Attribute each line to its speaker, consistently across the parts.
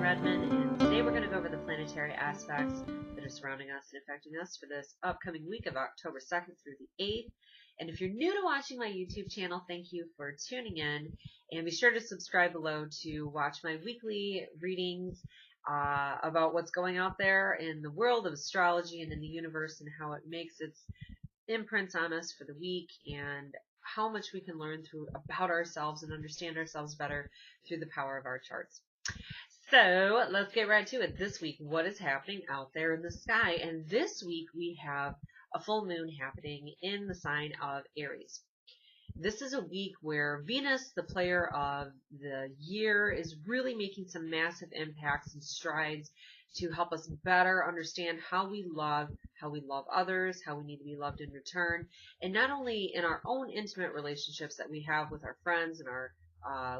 Speaker 1: Redmond, and today we're going to go over the planetary aspects that are surrounding us and affecting us for this upcoming week of October 2nd through the 8th. And if you're new to watching my YouTube channel, thank you for tuning in, and be sure to subscribe below to watch my weekly readings about what's going out there in the world of astrology and in the universe and how it makes its imprints on us for the week, and how much we can learn about ourselves and understand ourselves better through the power of our charts. So let's get right to it. This week, what is happening out there in the sky? And this week we have a full moon happening in the sign of Aries. This is a week where Venus, the player of the year, is really making some massive impacts and strides to help us better understand how we love others, how we need to be loved in return, and not only in our own intimate relationships that we have with our friends and our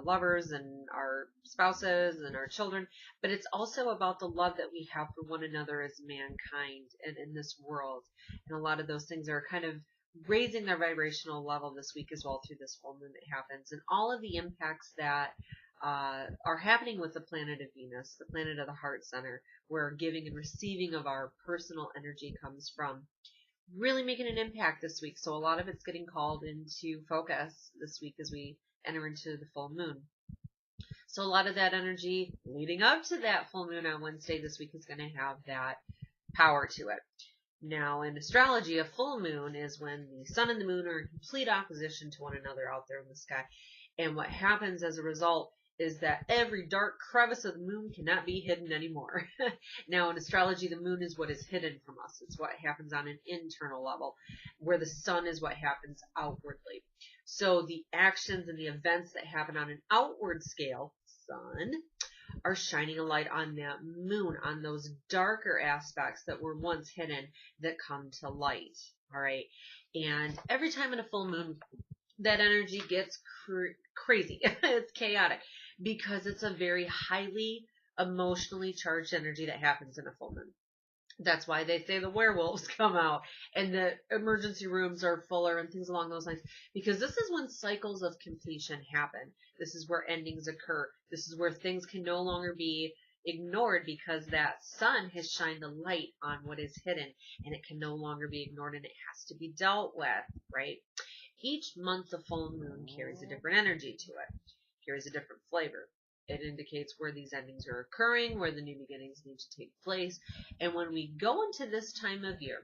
Speaker 1: lovers and our spouses and our children, but it's also about the love that we have for one another as mankind and in this world. And a lot of those things are kind of raising their vibrational level this week as well through this full moon that happens, and all of the impacts that are happening with the planet of Venus, the planet of the heart center, where giving and receiving of our personal energy comes from, really making an impact this week. So a lot of it's getting called into focus this week as we enter into the full moon. So a lot of that energy leading up to that full moon on Wednesday this week is going to have that power to it. Now, in astrology, a full moon is when the sun and the moon are in complete opposition to one another out there in the sky. And what happens as a result is that every dark crevice of the moon cannot be hidden anymore. Now, in astrology, the moon is what is hidden from us. It's what happens on an internal level, where the sun is what happens outwardly. So the actions and the events that happen on an outward scale, sun, are shining a light on that moon, on those darker aspects that were once hidden that come to light. All right. And every time in a full moon, that energy gets crazy. It's chaotic because it's a very highly emotionally charged energy that happens in a full moon. That's why they say the werewolves come out and the emergency rooms are fuller and things along those lines, because this is when cycles of completion happen. This is where endings occur. This is where things can no longer be ignored because that sun has shined the light on what is hidden, and it can no longer be ignored, and it has to be dealt with, right? Each month the full moon carries a different energy to it, carries a different flavor. It indicates where these endings are occurring, where the new beginnings need to take place. And when we go into this time of year,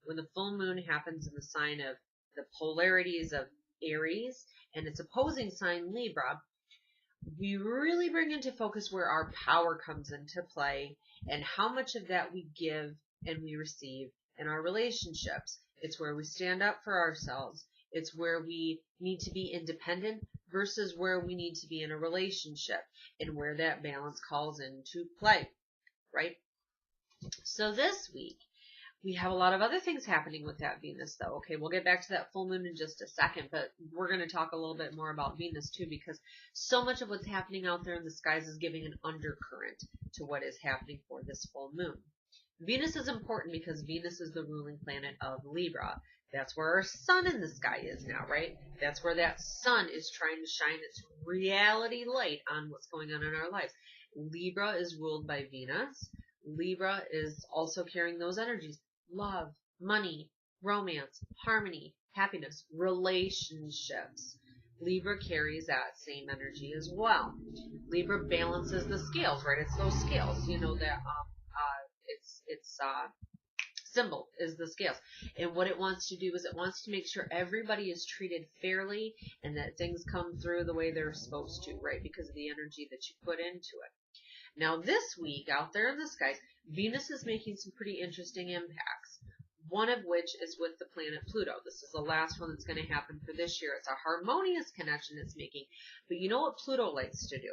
Speaker 1: when the full moon happens in the sign of the polarities of Aries and its opposing sign Libra, we really bring into focus where our power comes into play and how much of that we give and we receive in our relationships. It's where we stand up for ourselves. It's where we need to be independent versus where we need to be in a relationship, and where that balance calls into play, right? So this week, we have a lot of other things happening with that Venus, though. Okay, we'll get back to that full moon in just a second, but we're going to talk a little bit more about Venus, too, because so much of what's happening out there in the skies is giving an undercurrent to what is happening for this full moon. Venus is important because Venus is the ruling planet of Libra. That's where our sun in the sky is now, right? That's where that sun is trying to shine its reality light on what's going on in our lives. Libra is ruled by Venus. Libra is also carrying those energies: love, money, romance, harmony, happiness, relationships. Libra carries that same energy as well. Libra balances the scales, right? It's those scales, you know, that its symbol is the scales. And what it wants to do is it wants to make sure everybody is treated fairly and that things come through the way they're supposed to, right? Because of the energy that you put into it. Now this week, out there in the skies, Venus is making some pretty interesting impacts. One of which is with the planet Pluto. This is the last one that's going to happen for this year. It's a harmonious connection it's making. But you know what Pluto likes to do?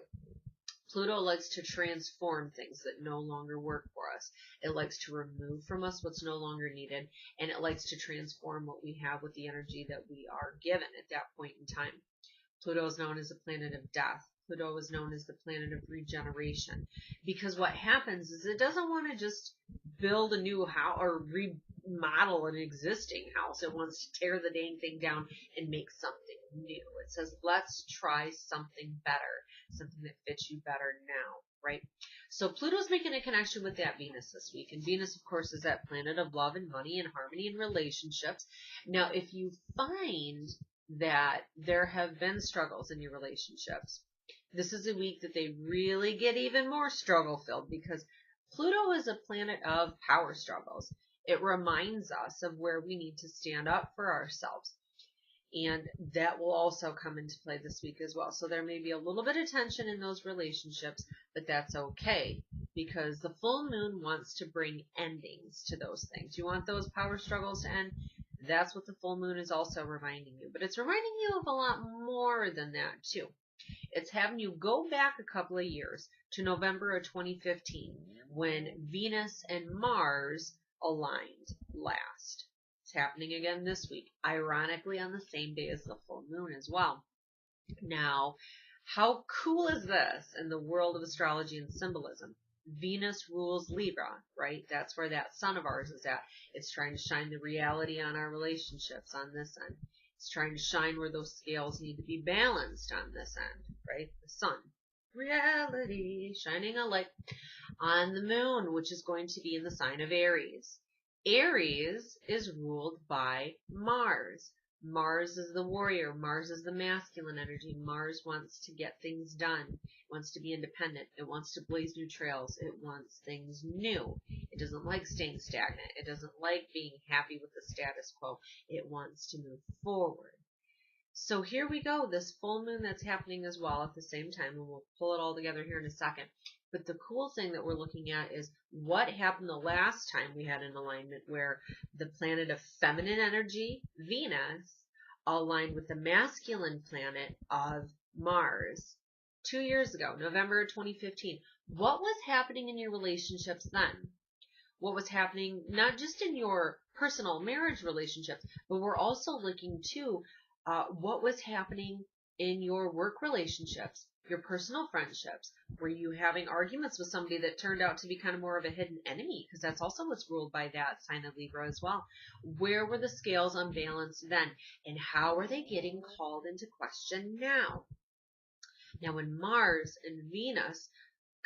Speaker 1: Pluto likes to transform things that no longer work for us. It likes to remove from us what's no longer needed, and it likes to transform what we have with the energy that we are given at that point in time. Pluto is known as the planet of death. Pluto is known as the planet of regeneration, because what happens is it doesn't want to just build a new house or remodel an existing house. It wants to tear the dang thing down and make something new. It says, let's try something better, something that fits you better now, right? So Pluto's making a connection with that Venus this week. And Venus, of course, is that planet of love and money and harmony and relationships. Now, if you find that there have been struggles in your relationships, this is a week that they really get even more struggle-filled, because Pluto is a planet of power struggles. It reminds us of where we need to stand up for ourselves. And that will also come into play this week as well. So there may be a little bit of tension in those relationships, but that's okay, because the full moon wants to bring endings to those things. You want those power struggles to end? That's what the full moon is also reminding you. But it's reminding you of a lot more than that, too. It's having you go back a couple of years to November of 2015, when Venus and Mars aligned last. It's happening again this week, ironically on the same day as the full moon as well. Now, how cool is this in the world of astrology and symbolism? Venus rules Libra, right? That's where that sun of ours is at. It's trying to shine the reality on our relationships on this end. It's trying to shine where those scales need to be balanced on this end, right? The sun. Reality, shining a light on the moon, which is going to be in the sign of Aries. Aries is ruled by Mars. Mars is the warrior. Mars is the masculine energy. Mars wants to get things done. It wants to be independent. It wants to blaze new trails. It wants things new. It doesn't like staying stagnant. It doesn't like being happy with the status quo. It wants to move forward. So here we go, this full moon that's happening as well at the same time, and we'll pull it all together here in a second. But the cool thing that we're looking at is what happened the last time we had an alignment where the planet of feminine energy, Venus, aligned with the masculine planet of Mars 2 years ago, November 2015. What was happening in your relationships then? What was happening not just in your personal marriage relationships, but we're also looking to what was happening in your work relationships, your personal friendships. Were you having arguments with somebody that turned out to be kind of more of a hidden enemy? Because that's also what's ruled by that sign of Libra as well. Where were the scales unbalanced then? And how are they getting called into question now? Now, when Mars and Venus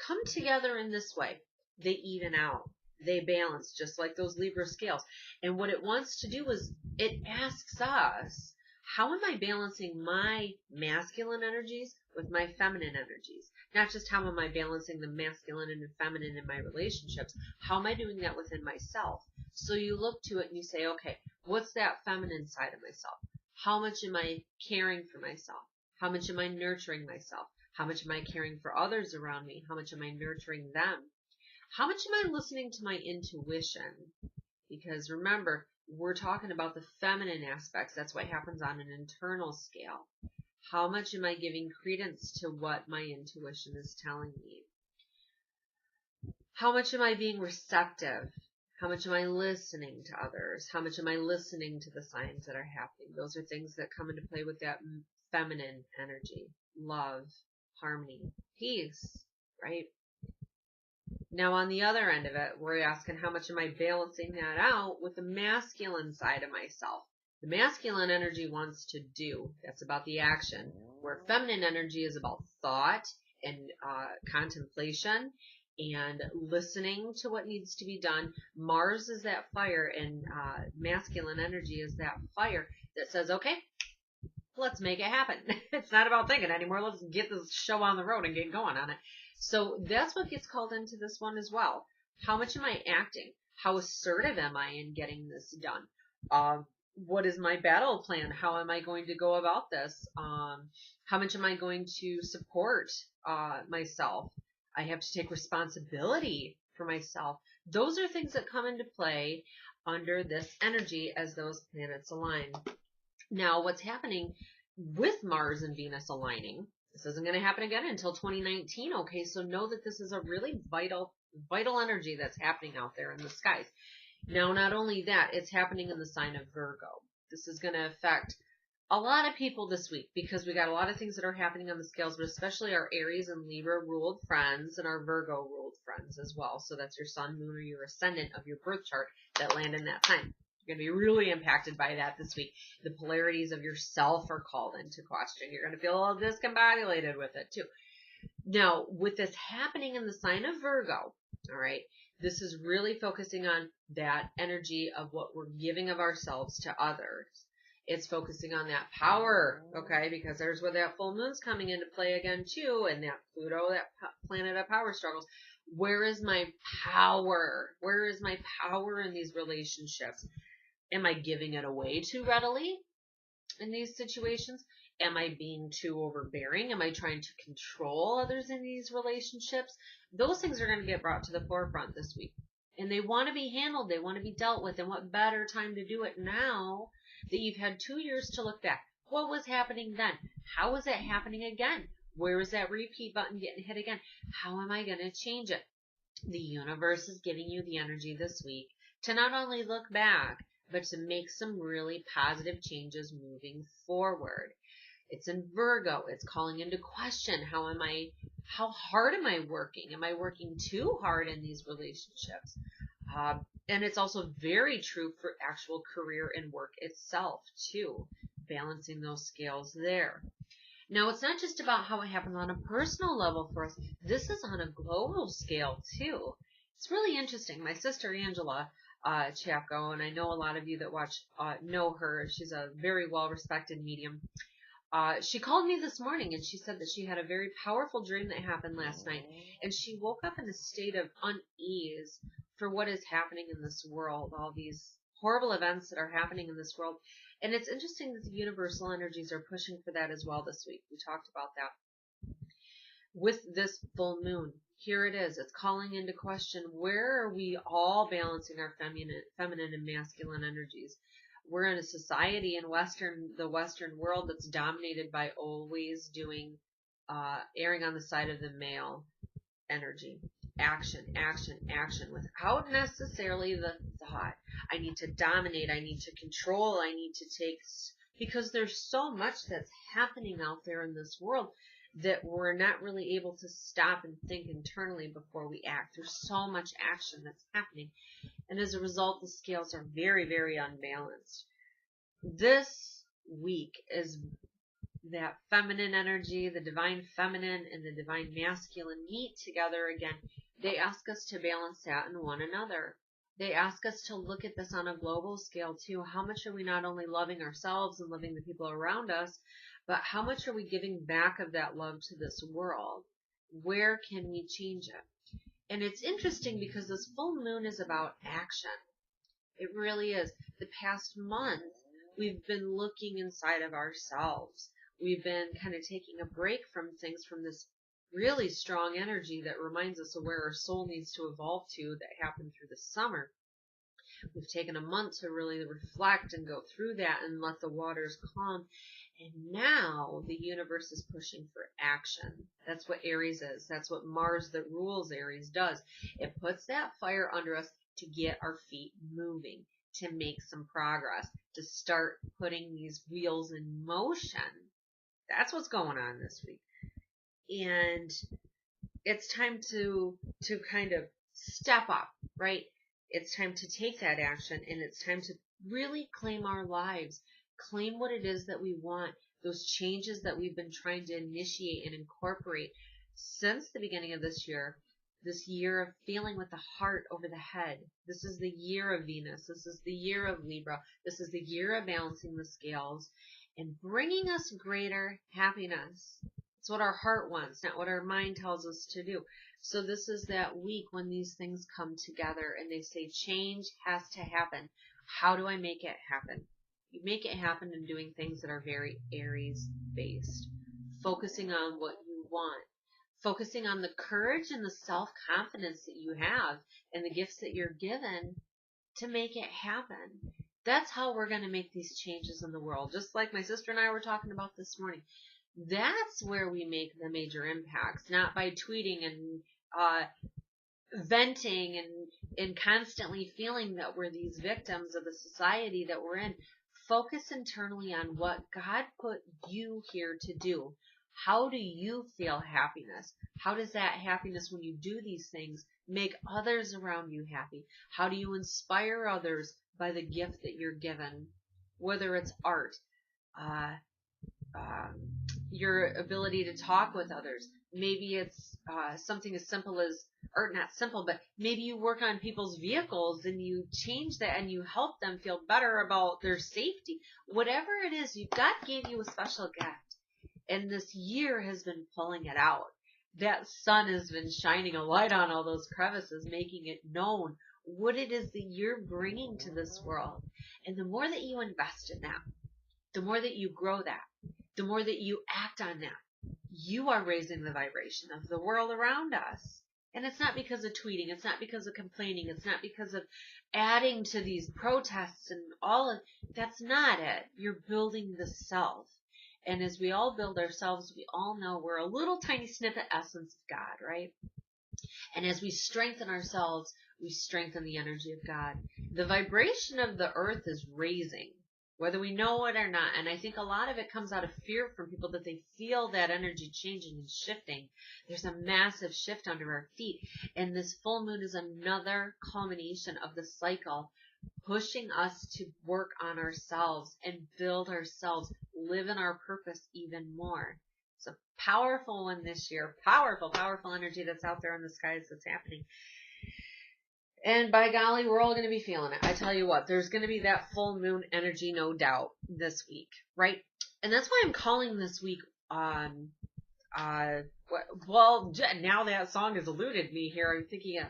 Speaker 1: come together in this way, they even out. They balance, just like those Libra scales. And what it wants to do is it asks us, how am I balancing my masculine energies with my feminine energies? Not just how am I balancing the masculine and the feminine in my relationships, how am I doing that within myself? So you look to it and you say, okay, what's that feminine side of myself? How much am I caring for myself? How much am I nurturing myself? How much am I caring for others around me? How much am I nurturing them? How much am I listening to my intuition? Because remember, we're talking about the feminine aspects. That's what happens on an internal scale. How much am I giving credence to what my intuition is telling me? How much am I being receptive? How much am I listening to others? How much am I listening to the signs that are happening? Those are things that come into play with that feminine energy. Love, harmony, peace, right? Now, on the other end of it, we're asking how much am I balancing that out with the masculine side of myself? The masculine energy wants to do. That's about the action. Where feminine energy is about thought and contemplation and listening to what needs to be done. Mars is that fire, and masculine energy is that fire that says, okay, let's make it happen. It's not about thinking anymore. Let's get this show on the road and get going on it. So that's what gets called into this one as well. How much am I acting? How assertive am I in getting this done? What is my battle plan? How am I going to go about this? How much am I going to support myself? I have to take responsibility for myself. Those are things that come into play under this energy as those planets align. Now, what's happening with Mars and Venus aligning, this isn't going to happen again until 2019, okay? So know that this is a really vital energy that's happening out there in the skies. Now, not only that, it's happening in the sign of Virgo. This is going to affect a lot of people this week because we got a lot of things that are happening on the scales, but especially our Aries and Libra ruled friends and our Virgo ruled friends as well. So that's your sun, moon, or your ascendant of your birth chart that land in that time. You're going to be really impacted by that this week. The polarities of yourself are called into question. You're going to feel all discombobulated with it too. Now, with this happening in the sign of Virgo, all right, this is really focusing on that energy of what we're giving of ourselves to others. It's focusing on that power, okay, because there's where that full moon's coming into play again too, and that Pluto, that planet of power struggles. Where is my power? Where is my power in these relationships? Am I giving it away too readily in these situations? Am I being too overbearing? Am I trying to control others in these relationships? Those things are going to get brought to the forefront this week. And they want to be handled. They want to be dealt with. And what better time to do it now that you've had 2 years to look back? What was happening then? How is it happening again? Where is that repeat button getting hit again? How am I going to change it? The universe is giving you the energy this week to not only look back, but to make some really positive changes moving forward. It's in Virgo. It's calling into question, how hard am I working? Am I working too hard in these relationships? And it's also very true for actual career and work itself too, balancing those scales there. Now, it's not just about how it happens on a personal level for us. This is on a global scale too. It's really interesting. My sister Angela Chapko, and I know a lot of you that watch know her. She's a very well-respected medium. She called me this morning and she said that she had a very powerful dream that happened last night. And she woke up in a state of unease for what is happening in this world, all these horrible events that are happening in this world. And it's interesting that the universal energies are pushing for that as well this week. We talked about that. With this full moon, here it is. It's calling into question, where are we all balancing our feminine and masculine energies? We're in a society in the Western world that's dominated by always erring on the side of the male energy. Action, action, action, without necessarily the thought, I need to dominate, I need to control, I need to take, because there's so much that's happening out there in this world that we're not really able to stop and think internally before we act. There's so much action that's happening. And as a result, the scales are very, very unbalanced. This week is that feminine energy, the divine feminine and the divine masculine meet together again. They ask us to balance that in one another. They ask us to look at this on a global scale too. How much are we not only loving ourselves and loving the people around us, but how much are we giving back of that love to this world? Where can we change it? And it's interesting because this full moon is about action. It really is. The past month, we've been looking inside of ourselves. We've been kind of taking a break from things, from this really strong energy that reminds us of where our soul needs to evolve to, that happened through the summer. We've taken a month to really reflect and go through that and let the waters calm. And now the universe is pushing for action. That's what Aries is. That's what Mars that rules Aries does. It puts that fire under us to get our feet moving, to make some progress, to start putting these wheels in motion. That's what's going on this week. And it's time to kind of step up, right? It's time to take that action, and it's time to really claim our lives, claim what it is that we want, those changes that we've been trying to initiate and incorporate since the beginning of this year of feeling with the heart over the head. This is the year of Venus. This is the year of Libra. This is the year of balancing the scales and bringing us greater happiness. It's what our heart wants, not what our mind tells us to do. So this is that week when these things come together and they say change has to happen. How do I make it happen? You make it happen in doing things that are very Aries based, focusing on what you want, focusing on the courage and the self-confidence that you have and the gifts that you're given to make it happen. That's how we're going to make these changes in the world. Just like my sister and I were talking about this morning. That's where we make the major impacts, not by tweeting and venting and constantly feeling that we're these victims of the society that we're in. Focus internally on what God put you here to do. How do you feel happiness? How does that happiness, when you do these things, make others around you happy? How do you inspire others by the gift that you're given? Whether it's art, uh, your ability to talk with others. Maybe it's something as simple as, or not simple, but maybe you work on people's vehicles and you change that and you help them feel better about their safety. Whatever it is, God gave you a special gift. And this year has been pulling it out. That sun has been shining a light on all those crevices, making it known what it is that you're bringing to this world. And the more that you invest in that, the more that you grow that, the more that you act on that, you are raising the vibration of the world around us. And it's not because of tweeting. It's not because of complaining. It's not because of adding to these protests and all of, that's not it. You're building the self. And as we all build ourselves, we all know we're a little tiny snippet essence of God, right? And as we strengthen ourselves, we strengthen the energy of God. The vibration of the earth is raising, whether we know it or not. And I think a lot of it comes out of fear from people, that they feel that energy changing and shifting. There's a massive shift under our feet. And this full moon is another culmination of the cycle, pushing us to work on ourselves and build ourselves, live in our purpose even more. It's a powerful one this year. Powerful, powerful energy that's out there in the skies that's happening. And by golly, we're all going to be feeling it. I tell you what, there's going to be that full moon energy, no doubt, this week, right? And that's why I'm calling this week well, now that song has eluded me here, I'm thinking of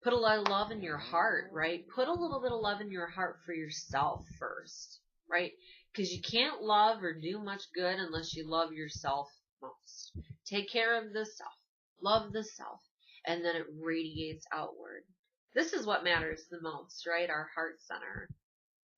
Speaker 1: put a lot of love in your heart, right? Put a little bit of love in your heart for yourself first, right? Because you can't love or do much good unless you love yourself most. Take care of the self. Love the self. And then it radiates outward. This is what matters the most, right? Our heart center.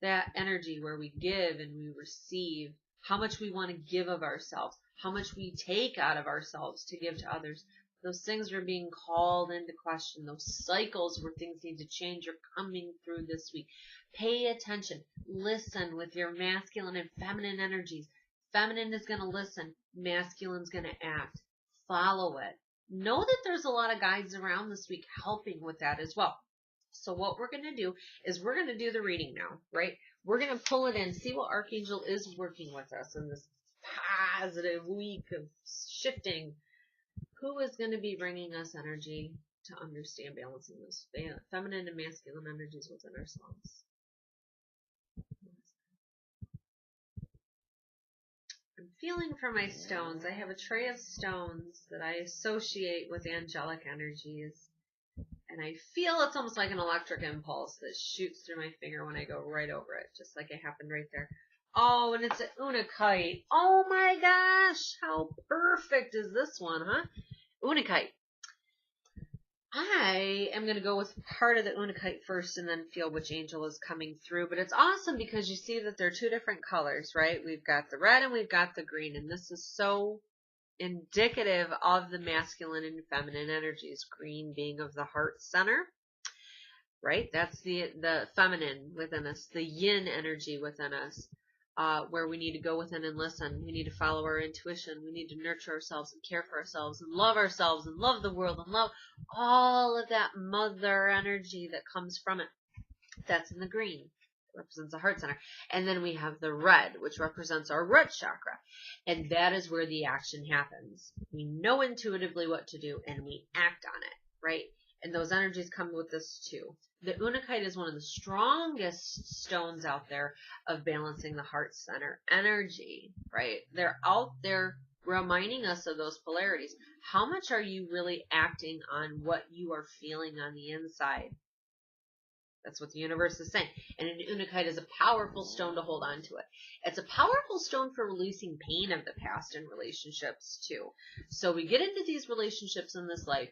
Speaker 1: That energy where we give and we receive. How much we want to give of ourselves. How much we take out of ourselves to give to others. Those things are being called into question. Those cycles where things need to change are coming through this week. Pay attention. Listen with your masculine and feminine energies. Feminine is going to listen. Masculine is going to act. Follow it. Know that there's a lot of guides around this week helping with that as well. So what we're going to do is we're going to do the reading now, right? We're going to pull it in, see what Archangel is working with us in this positive week of shifting. Who is going to be bringing us energy to understand balancing those feminine and masculine energies within ourselves? I'm feeling for my stones. I have a tray of stones that I associate with angelic energies. And I feel it's almost like an electric impulse that shoots through my finger when I go right over it, just like it happened right there. Oh, and it's an unakite. Oh my gosh, how perfect is this one, huh? Unakite. I am going to go with part of the unakite first and then feel which angel is coming through. But it's awesome because you see that there are two different colors, right? We've got the red and we've got the green. And this is so indicative of the masculine and feminine energies. Green being of the heart center, right? That's the feminine within us, the yin energy within us. Where we need to go within and listen. We need to follow our intuition. We need to nurture ourselves and care for ourselves and love the world and love all of that mother energy that comes from it. That's in the green. It represents the heart center. And then we have the red, which represents our root chakra. And that is where the action happens. We know intuitively what to do and we act on it, right? And those energies come with this too. The unakite is one of the strongest stones out there of balancing the heart center energy, right? They're out there reminding us of those polarities. How much are you really acting on what you are feeling on the inside? That's what the universe is saying. And an unakite is a powerful stone to hold on to it. It's a powerful stone for releasing pain of the past in relationships too. So we get into these relationships in this life.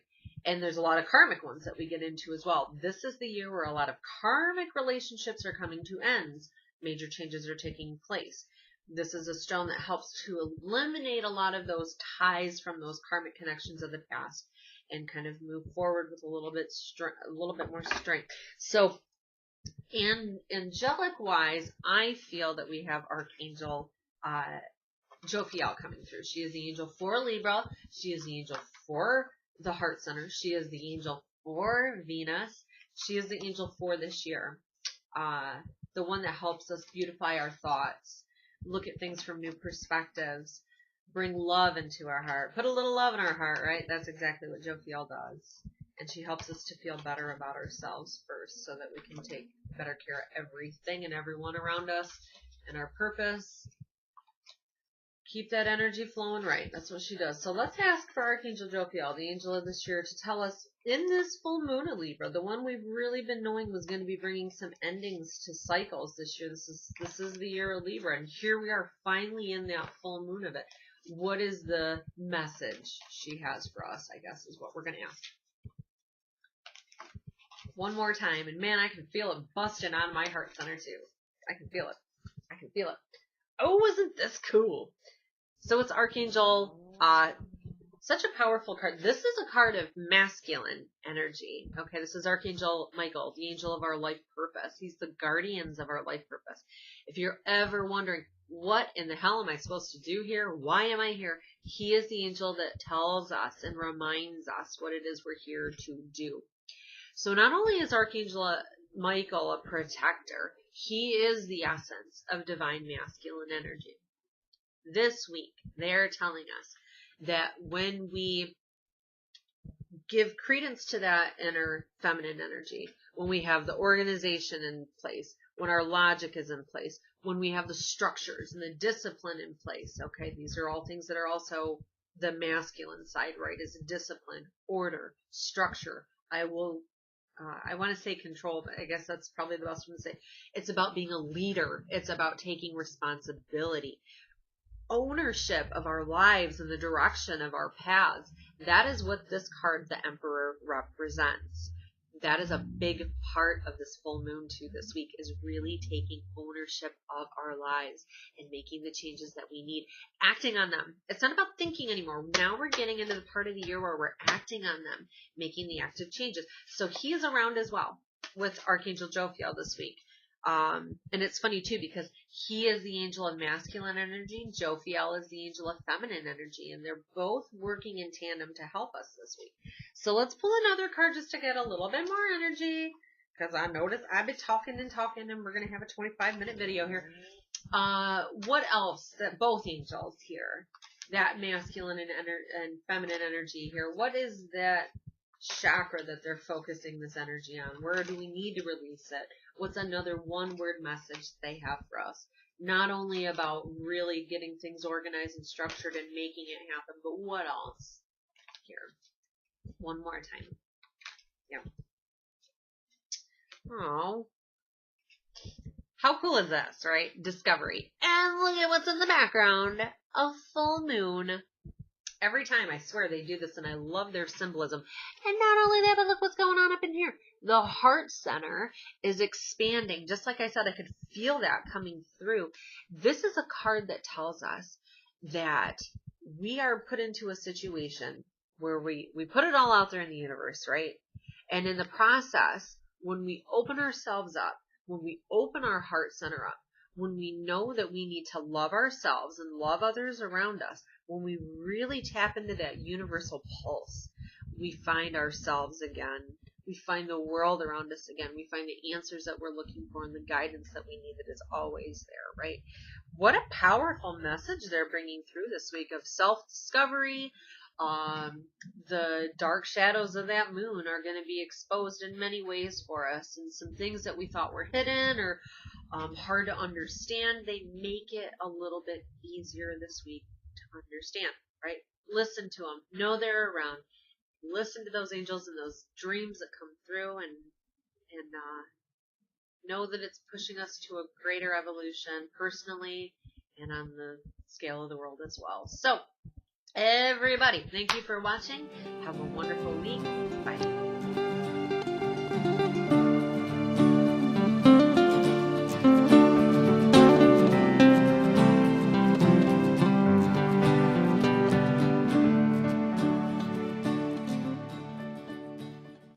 Speaker 1: And there's a lot of karmic ones that we get into as well. This is the year where a lot of karmic relationships are coming to ends. Major changes are taking place. This is a stone that helps to eliminate a lot of those ties from those karmic connections of the past and kind of move forward with a little bit more strength. So, and angelic wise, I feel that we have Archangel Jophiel coming through. She is the angel for Libra. She is the angel for the heart center. She is the angel for Venus. She is the angel for this year. The one that helps us beautify our thoughts, look at things from new perspectives, bring love into our heart, put a little love in our heart, right? That's exactly what Jophiel does. And she helps us to feel better about ourselves first so that we can take better care of everything and everyone around us and our purpose. Keep that energy flowing right. That's what she does. So let's ask for Archangel Jophiel, the angel of this year, to tell us in this full moon of Libra, the one we've really been knowing was going to be bringing some endings to cycles this year. This is the year of Libra, and here we are finally in that full moon of it. What is the message she has for us, I guess, is what we're going to ask. One more time, and man, I can feel it busting on my heart center too. I can feel it. I can feel it. Oh, isn't this cool? So it's Archangel, such a powerful card. This is a card of masculine energy. Okay, this is Archangel Michael, the angel of our life purpose. He's the guardians of our life purpose. If you're ever wondering, what in the hell am I supposed to do here? Why am I here? He is the angel that tells us and reminds us what it is we're here to do. So not only is Archangel Michael a protector, he is the essence of divine masculine energy. This week, they're telling us that when we give credence to that inner feminine energy, when we have the organization in place, when our logic is in place, when we have the structures and the discipline in place, okay, these are all things that are also the masculine side, right, is discipline, order, structure. I want to say control, but I guess that's probably the best one to say. It's about being a leader. It's about taking responsibility. Ownership of our lives and the direction of our paths. That is what this card, the Emperor, represents. That is a big part of this full moon too this week, is really taking ownership of our lives and making the changes that we need, acting on them. It's not about thinking anymore. Now we're getting into the part of the year where we're acting on them, making the active changes. So he is around as well with Archangel Jophiel this week. And it's funny too, because he is the angel of masculine energy. Jophiel is the angel of feminine energy, and they're both working in tandem to help us this week. So let's pull another card just to get a little bit more energy, because I noticed I've been talking, and we're going to have a 25-minute video here. What else that both angels here, that masculine and feminine energy here, what is that chakra that they're focusing this energy on? Where do we need to release it? What's another one-word message they have for us? Not only about really getting things organized and structured and making it happen, but what else? Here, one more time. Yeah. Oh, how cool is this, right? Discovery. And look at what's in the background. A full moon. Every time, I swear, they do this, and I love their symbolism. And not only that, but look what's going on up in here. The heart center is expanding. Just like I said, I could feel that coming through. This is a card that tells us that we are put into a situation where we put it all out there in the universe, right? And in the process, when we open ourselves up, when we open our heart center up, when we know that we need to love ourselves and love others around us, when we really tap into that universal pulse, we find ourselves again. We find the world around us again. We find the answers that we're looking for and the guidance that we need that is always there, right? What a powerful message they're bringing through this week of self-discovery. The dark shadows of that moon are going to be exposed in many ways for us, and some things that we thought were hidden or hard to understand, they make it a little bit easier this week to understand, right? Listen to them. Know they're around. Listen to those angels and those dreams that come through, and know that it's pushing us to a greater evolution personally and on the scale of the world as well. So, everybody, thank you for watching. Have a wonderful week. Bye.